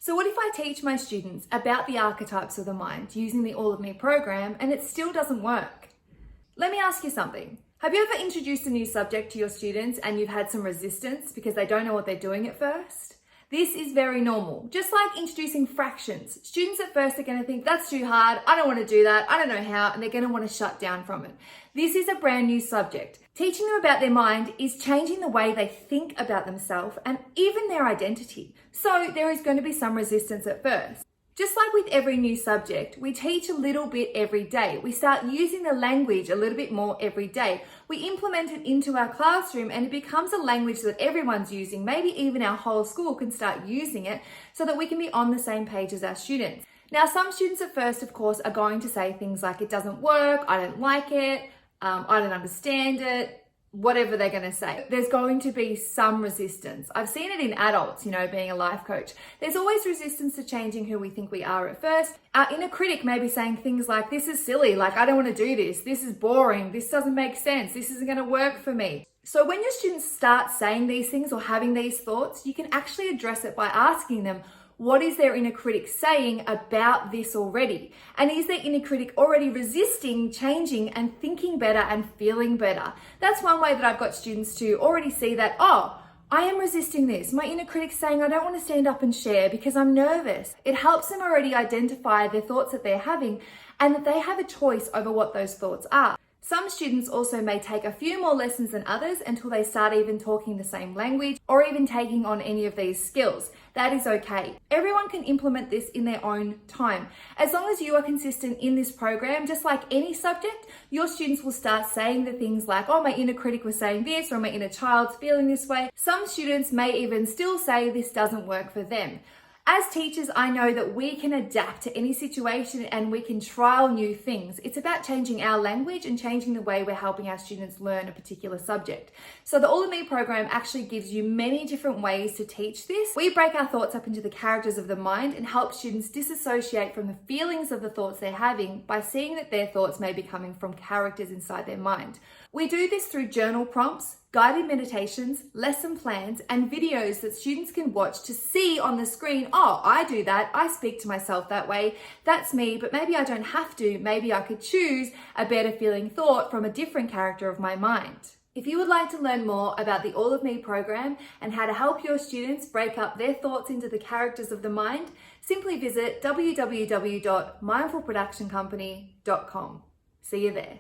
So what if I teach my students about the archetypes of the mind using the All of Me program and it still doesn't work? Let me ask you something. Have you ever introduced a new subject to your students and you've had some resistance because they don't know what they're doing at first? This is very normal. Just like introducing fractions. Students at first are going to think, that's too hard, I don't want to do that, I don't know how, and they're going to want to shut down from it. This is a brand new subject. Teaching them about their mind is changing the way they think about themselves and even their identity. So there is going to be some resistance at first. Just like with every new subject, we teach a little bit every day. We start using the language a little bit more every day. We implement it into our classroom and it becomes a language that everyone's using. Maybe even our whole school can start using it so that we can be on the same page as our students. Now, some students at first, of course, are going to say things like, it doesn't work, I don't like it, I don't understand it, whatever they're going to say. There's going to be some resistance. I've seen it in adults, being a life coach. There's always resistance to changing who we think we are at first. Our inner critic may be saying things like, this is silly, like I don't want to do this is boring, this doesn't make sense, this isn't going to work for me. So when your students start saying these things or having these thoughts, you can actually address it by asking them, what is their inner critic saying about this already? And is their inner critic already resisting changing and thinking better and feeling better? That's one way that I've got students to already see that, oh, I am resisting this. My inner critic's saying I don't want to stand up and share because I'm nervous. It helps them already identify the thoughts that they're having and that they have a choice over what those thoughts are. Some students also may take a few more lessons than others until they start even talking the same language or even taking on any of these skills. That is okay. Everyone can implement this in their own time. As long as you are consistent in this program, just like any subject, your students will start saying the things like, oh, my inner critic was saying this, or my inner child's feeling this way. Some students may even still say this doesn't work for them. As teachers, I know that we can adapt to any situation and we can trial new things. It's about changing our language and changing the way we're helping our students learn a particular subject. So the All of Me program actually gives you many different ways to teach this. We break our thoughts up into the characters of the mind and help students disassociate from the feelings of the thoughts they're having by seeing that their thoughts may be coming from characters inside their mind. We do this through journal prompts, guided meditations, lesson plans, and videos that students can watch to see on the screen, oh, I do that, I speak to myself that way, that's me, but maybe I don't have to, maybe I could choose a better feeling thought from a different character of my mind. If you would like to learn more about the All of Me program and how to help your students break up their thoughts into the characters of the mind, simply visit www.mindfulproductioncompany.com. See you there.